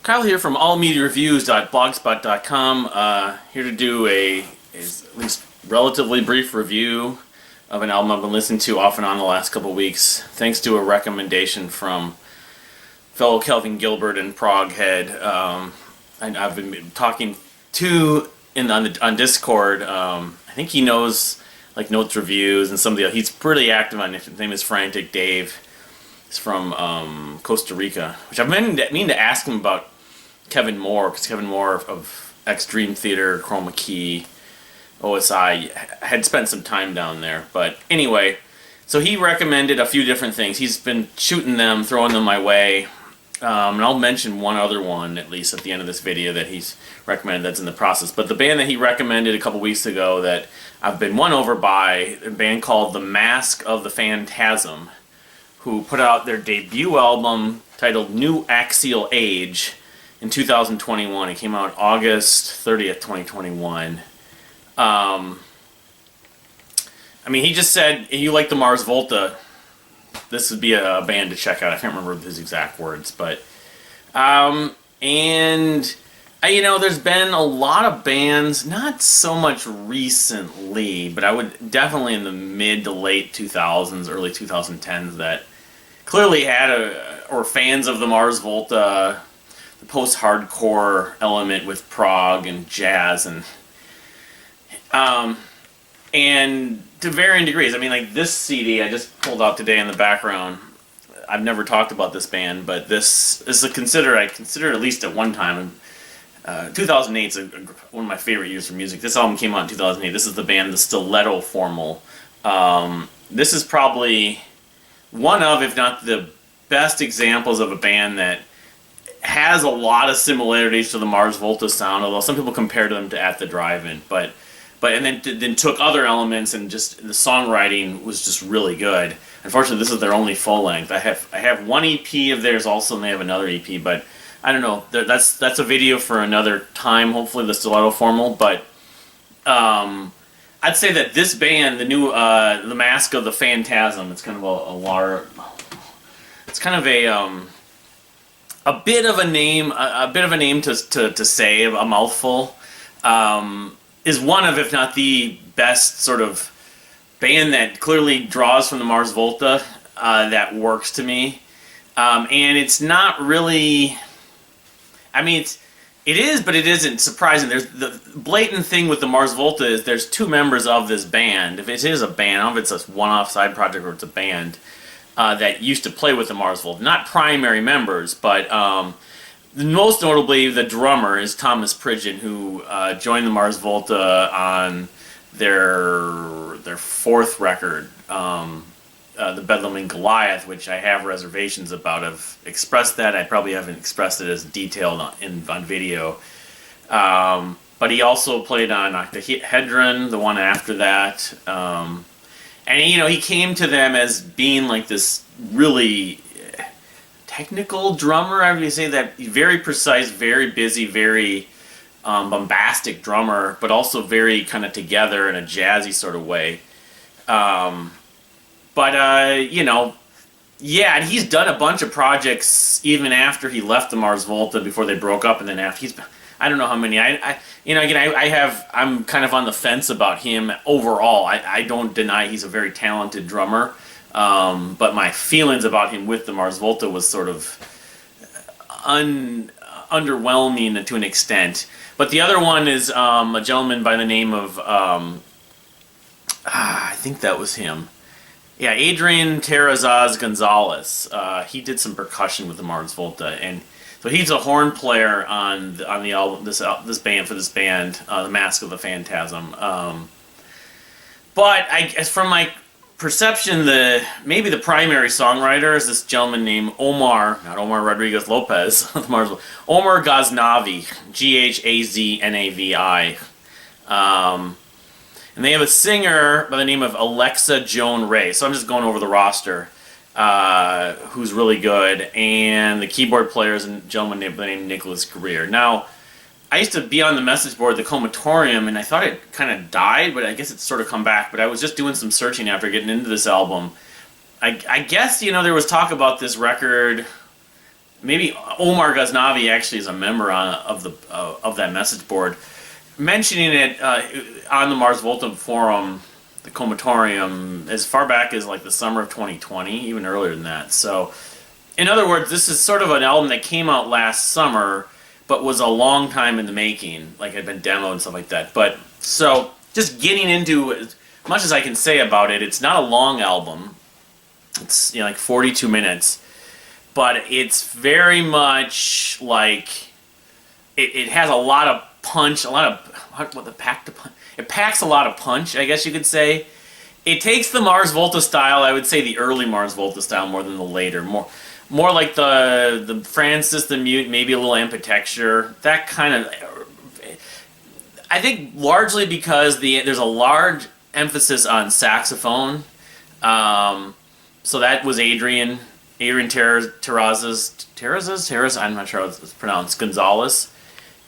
Kyle here from allmediareviews.blogspot.com. Here to do at least relatively brief review of an album I've been listening to off and on the last couple of weeks, thanks to a recommendation from fellow Kelvin Gilbert and Proghead. I've been talking to on Discord. I think he knows like Notes Reviews and some of the. He's pretty active on it. His name is Frantic Dave. He's from Costa Rica, which I've mean to ask him about Kevin Moore, because Kevin Moore of X Dream Theater, Chroma Key, OSI had spent some time down there. But anyway, so he recommended a few different things. He's been shooting them, throwing them my way. And I'll mention one other one, at least at the end of this video, that he's recommended that's in the process. But the band that he recommended a couple weeks ago that I've been won over by, a band called The Mask of the Phantasm, who put out their debut album titled New Axial Age in 2021. It came out August 30th, 2021. I mean, he just said, if you like the Mars Volta, this would be a band to check out. I can't remember his exact words, but there's been a lot of bands, not so much recently, but I would definitely in the mid to late 2000s, early 2010s, that clearly had or fans of the Mars Volta, the post-hardcore element with prog and jazz and to varying degrees. I mean, like this CD I just pulled out today in the background. I've never talked about this band, but this is I consider at least at one time. 2008 is one of my favorite years for music. This album came out in 2008. This is the band The Stiletto Formal. This is probably one of, if not the best examples of a band that has a lot of similarities to the Mars Volta sound, although some people compare them to At the Drive-In, and then took other elements, and just the songwriting was just really good. Unfortunately, this is their only full length. I have one EP of theirs also, and they have another EP, but I don't know. That's a video for another time. Hopefully, the Stiletto Formal. But I'd say that this band, the new The Mask of the Phantasm, it's kind of it's kind of a bit of a name to say, a mouthful. Is one of, if not the best sort of band that clearly draws from the Mars Volta that works to me. And it's not really, I mean, it is, but it isn't surprising. There's the blatant thing with the Mars Volta is there's two members of this band. If it is a band, I don't know if it's a one-off side project or it's a band that used to play with the Mars Volta. Not primary members, but most notably, the drummer is Thomas Pridgeon, who joined the Mars Volta on their fourth record, the Bedlam and Goliath, which I have reservations about. I've expressed that. I probably haven't expressed it as detailed on video. But he also played on Octahedron, the one after that. And he came to them as being like this really technical drummer. I would say that very precise, very busy, very bombastic drummer, but also very kind of together in a jazzy sort of way. And he's done a bunch of projects even after he left the Mars Volta, before they broke up, and then after I don't know how many. I'm kind of on the fence about him overall. I don't deny he's a very talented drummer. But my feelings about him with the Mars Volta was sort of underwhelming to an extent. But the other one is a gentleman by the name of, I think that was him. Yeah, Adrian Terrazas Gonzalez. He did some percussion with the Mars Volta, and so he's a horn player on the album. This band, The Mask of the Phantasm. But as from my perception, maybe the primary songwriter is this gentleman named Omar, not Omar Rodriguez Lopez, Omar Ghaznavi, Ghaznavi. And they have a singer by the name of Alexa Joan Ray. So I'm just going over the roster, who's really good, and the keyboard player is a gentleman named Nicholas Greer. Now, I used to be on the message board, the Comatorium, and I thought it kind of died, but I guess it's sort of come back. But I was just doing some searching after getting into this album. I guess, there was talk about this record maybe Omar Ghaznavi actually is a member of that message board, mentioning it on the Mars Volta forum, the Comatorium, as far back as like the summer of 2020, even earlier than that. So, in other words, this is sort of an album that came out last summer, but was a long time in the making, like had been demoed and stuff like that. But so, just getting into as much as I can say about it, it's not a long album. It's like 42 minutes, but it's very much like it has a lot of punch, a lot of it packs a lot of punch, I guess you could say. It takes the Mars Volta style, I would say the early Mars Volta style more than the later, more like the Francis the Mute, maybe a little ambidextrous, that kind of. I think largely because there's a large emphasis on saxophone. So that was Adrian Terrazas, I'm not sure how it's pronounced, Gonzalez.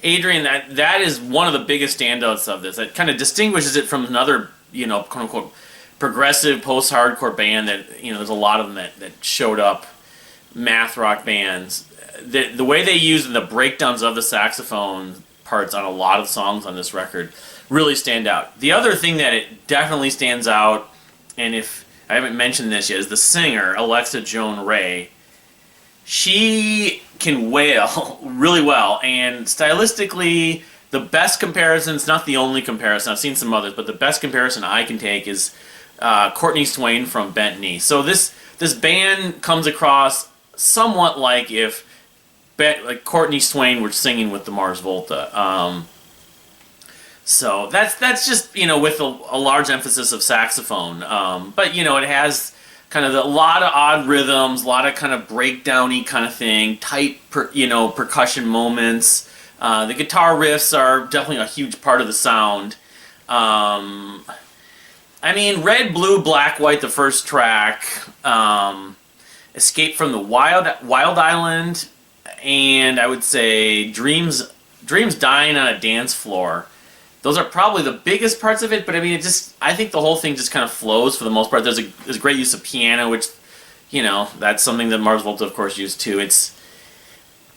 Adrian, that is one of the biggest standouts of this. That kind of distinguishes it from another, quote unquote, progressive post-hardcore band that, there's a lot of them that showed up, math rock bands. The way they use the breakdowns of the saxophone parts on a lot of songs on this record really stand out. The other thing that it definitely stands out, and if I haven't mentioned this yet, is the singer, Alexa Joan Ray. She can wail really well, and stylistically, the best comparison, it's not the only comparison, I've seen some others, but the best comparison I can take is Courtney Swain from Bent Knee. So this band comes across somewhat like if Courtney Swain were singing with the Mars Volta. So that's just, with a large emphasis of saxophone. But, it has kind of a lot of odd rhythms, a lot of kind of breakdown-y kind of thing, tight, percussion moments. The guitar riffs are definitely a huge part of the sound. Red, Blue, Black, White, the first track, Escape from the Wild Island, and I would say Dreams Dying on a Dance Floor. Those are probably the biggest parts of it, but I think the whole thing just kind of flows for the most part. There's a great use of piano, which, that's something that Mars Volta, of course, used too. It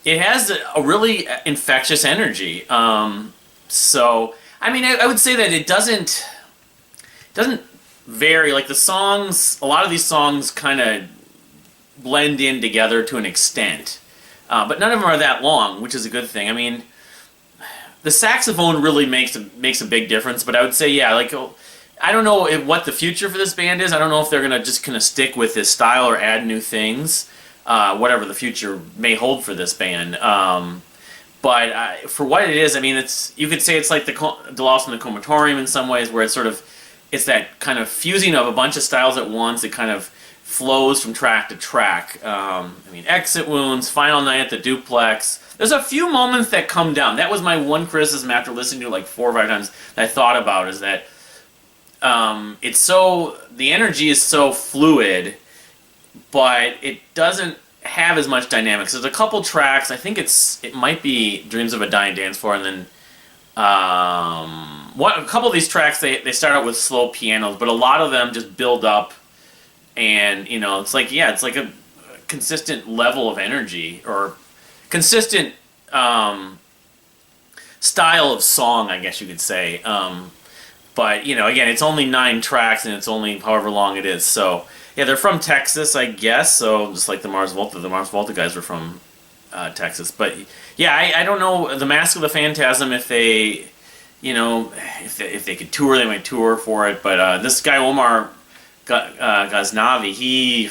has a really infectious energy. I would say that it doesn't vary. Like the songs, a lot of these songs kind of blend in together to an extent, but none of them are that long, which is a good thing. The saxophone really makes a big difference, but I would say, yeah, I don't know what the future for this band is. I don't know if they're going to just kind of stick with this style or add new things, whatever the future may hold for this band. But for what it is, you could say it's like the Delos and the Comatorium in some ways, where it's that kind of fusing of a bunch of styles at once. It kind of flows from track to track. Exit Wounds, Final Night at the Duplex. There's a few moments that come down. That was my one criticism after listening to it like 4 or 5 times that I thought about, is that the energy is so fluid, but it doesn't have as much dynamics. There's a couple tracks, I think it might be Dreams of a Dying Dance Floor, and then a couple of these tracks, they start out with slow pianos, but a lot of them just build up, and it's like a consistent level of energy, or consistent style of song, I guess you could say. But again, it's only 9 tracks, and it's only however long it is. So yeah, they're from Texas, I guess. So just like the Mars Volta guys were from Texas. But yeah, I don't know the Mask of the Phantasm, if they if they could tour, they might tour for it. But this guy Omar Ghaznavi, he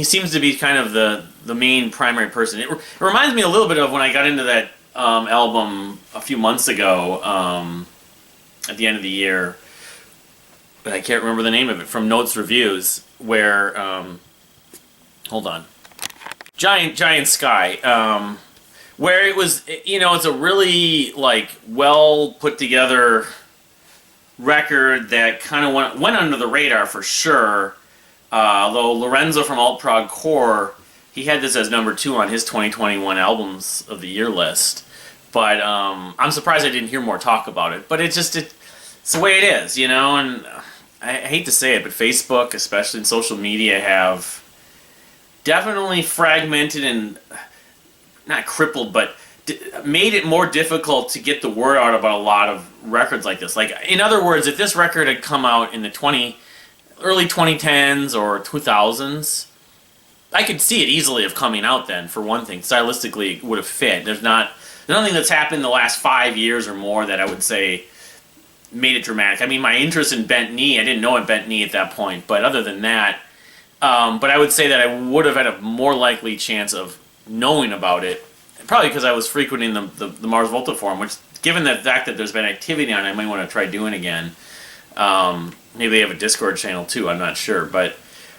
seems to be kind of the main primary person. It reminds me a little bit of when I got into that album a few months ago, at the end of the year, but I can't remember the name of it, from Notes Reviews, where hold on, Giant Sky, where it was, it's a really well put together record that kind of went under the radar for sure. Although Lorenzo from Alt Prog Core, he had this as number 2 on his 2021 albums of the year list. But I'm surprised I didn't hear more talk about it. But it's the way it is, and I hate to say it, but Facebook, especially in social media, have definitely fragmented and not crippled, but made it more difficult to get the word out about a lot of records like this. Like, in other words, if this record had come out in the early 2010s or 2000s, I could see it easily of coming out then, for one thing. Stylistically, it would have fit. There's nothing that's happened in the last 5 years or more that I would say made it dramatic. I mean, my interest in Bent Knee, I didn't know it Bent Knee at that point, but other than that, but I would say that I would have had a more likely chance of knowing about it, probably because I was frequenting the Mars Volta forum, which, given the fact that there's been activity on it, I might want to try doing again. Maybe they have a Discord channel too, I'm not sure, but...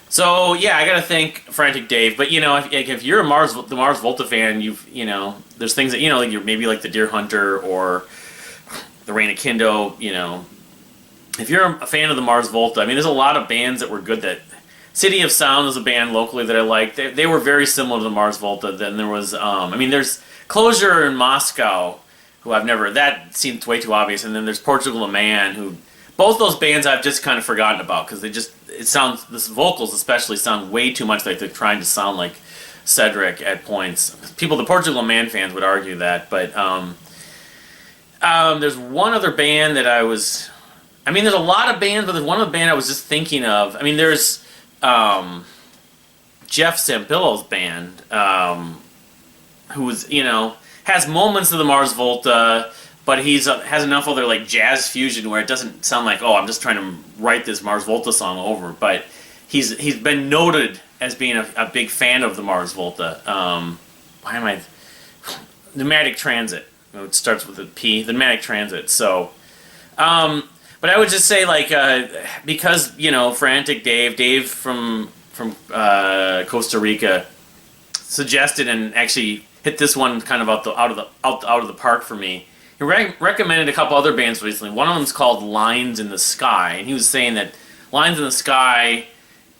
So, yeah, I gotta thank Frantic Dave, but, you know, if you're the Mars Volta fan, there's things that, like you're maybe like the Deer Hunter or the Reign of Kindo, if you're a fan of the Mars Volta, I mean, there's a lot of bands that were good that... City of Sound is a band locally that I liked. They were very similar to the Mars Volta. Then there was, there's Closure in Moscow, who that seemed way too obvious, and then there's Portugal the Man, who... Both those bands I've just kind of forgotten about, because the vocals especially sound way too much like they're trying to sound like Cedric at points. The Portugal Man fans would argue that, but there's one other band that there's a lot of bands, but there's one other band I was just thinking of. I mean, there's Jeff Sampillo's band, who's, has moments of the Mars Volta, but has enough other like jazz fusion where it doesn't sound like, oh, I'm just trying to write this Mars Volta song over. But he's been noted as being a big fan of the Mars Volta. Pneumatic Transit. It starts with a P. The Pneumatic Transit. So, but I would just say, like, because Frantic Dave from Costa Rica suggested and actually hit this one kind of out of the park for me. He recommended a couple other bands recently. One of them's called Lines in the Sky, and he was saying that Lines in the Sky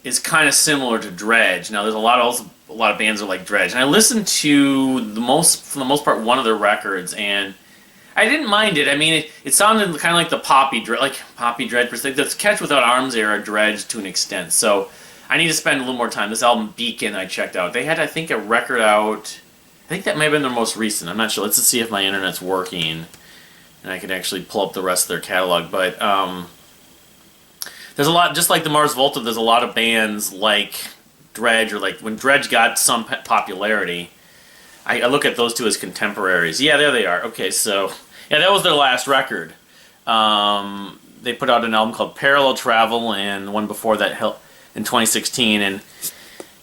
is kind of similar to Dredge. Now, there's a lot of bands that are like Dredge, and I listened to for the most part, one of their records, and I didn't mind it. I mean, it sounded kind of like the Poppy Dredge, per se. The Catch Without Arms era Dredge to an extent. So I need to spend a little more time. This album Beacon I checked out. They had, I think, a record out. I think that may have been their most recent. I'm not sure. Let's just see if my internet's working, and I can actually pull up the rest of their catalog. But there's a lot, just like the Mars Volta, there's a lot of bands like Dredge, or like when Dredge got some popularity. I look at those two as contemporaries. Yeah, there they are. Okay, so yeah, that was their last record. They put out an album called Parallel Travel, and the one before that in 2016, and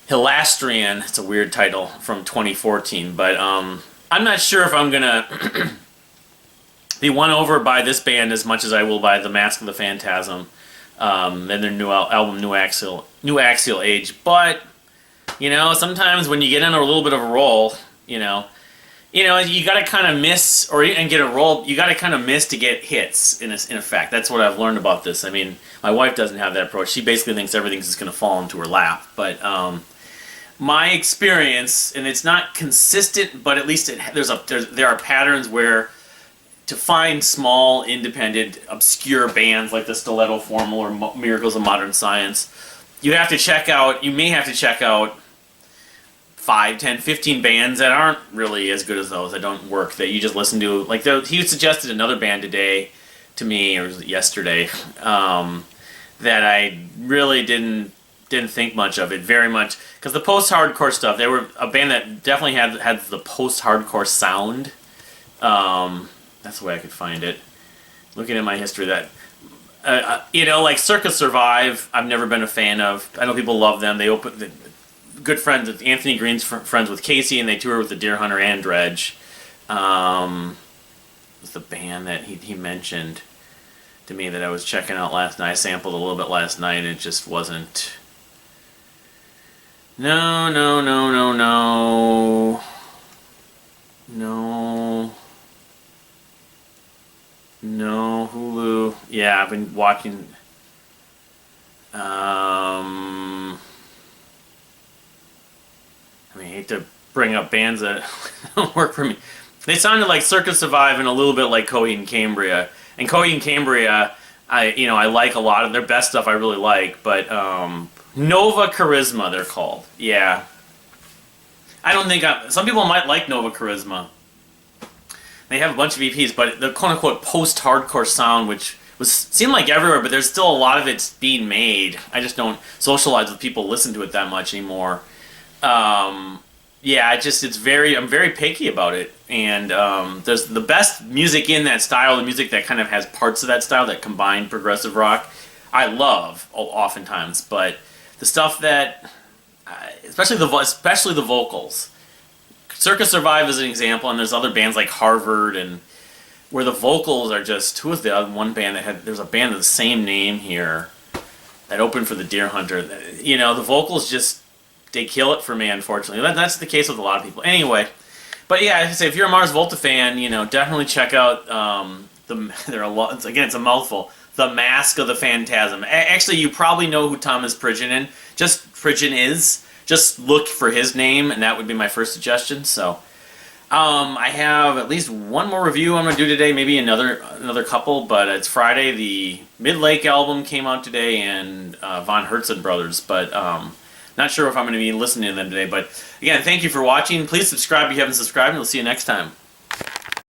Hilastrian, it's a weird title, from 2014, but I'm not sure if I'm gonna be won over by this band as much as I will by the Mask of the Phantasm, and their new album New Axial Age. But sometimes when you get in a little bit of a roll, you gotta kind of miss and get a roll. You gotta kind of miss to get hits. In effect, that's what I've learned about this. I mean, my wife doesn't have that approach. She basically thinks everything's just gonna fall into her lap, but my experience, and it's not consistent, but at least there are patterns where to find small, independent, obscure bands like the Stiletto Formal or Miracles of Modern Science, you may have to check out 5, 10, 15 bands that aren't really as good as those, that don't work, that you just listen to. Like, he suggested another band today to me, or was it yesterday, that I really didn't think much of it, very much, because the post-hardcore stuff, they were a band that definitely had the post-hardcore sound. That's the way I could find it. Looking at my history, that like Circus Survive, I've never been a fan of. I know people love them. Good friends with Anthony Green's friends with Casey, and they tour with the Deer Hunter and Dredge. Was the band that he mentioned to me that I was checking out last night. I sampled a little bit last night, and it just wasn't. No. Hulu. Yeah, I've been watching. I hate to bring up bands that don't work for me. They sounded like Circus Survive and a little bit like Coheed and Cambria. And Coheed and Cambria, I like a lot of their best stuff. I really like, but Nova Charisma, they're called. Yeah, I don't think some people might like Nova Charisma. They have a bunch of EPs, but the quote-unquote post-hardcore sound, which seemed like everywhere, but there's still a lot of it's being made. I just don't socialize with people, listen to it that much anymore. Yeah, I'm very picky about it, and there's the best music in that style, the music that kind of has parts of that style that combine progressive rock. I love oftentimes, but the stuff that, especially the vocals. Circus Survive is an example, and there's other bands like Harvard, and where the vocals are just. Who was the other one band that had? There's a band of the same name here that opened for the Deer Hunter. The vocals just they kill it for me. Unfortunately, that's the case with a lot of people. Anyway, but yeah, I say if you're a Mars Volta fan, definitely check out there are a lot. Again, it's a mouthful. The Mask of the Phantasm. Actually, you probably know who Thomas Pridgen is. Just look for his name, and that would be my first suggestion. So, I have at least one more review I'm going to do today, maybe another couple, but it's Friday. The Midlake album came out today, and Von Herzen Brothers, but not sure if I'm going to be listening to them today. But again, thank you for watching. Please subscribe if you haven't subscribed, and we'll see you next time.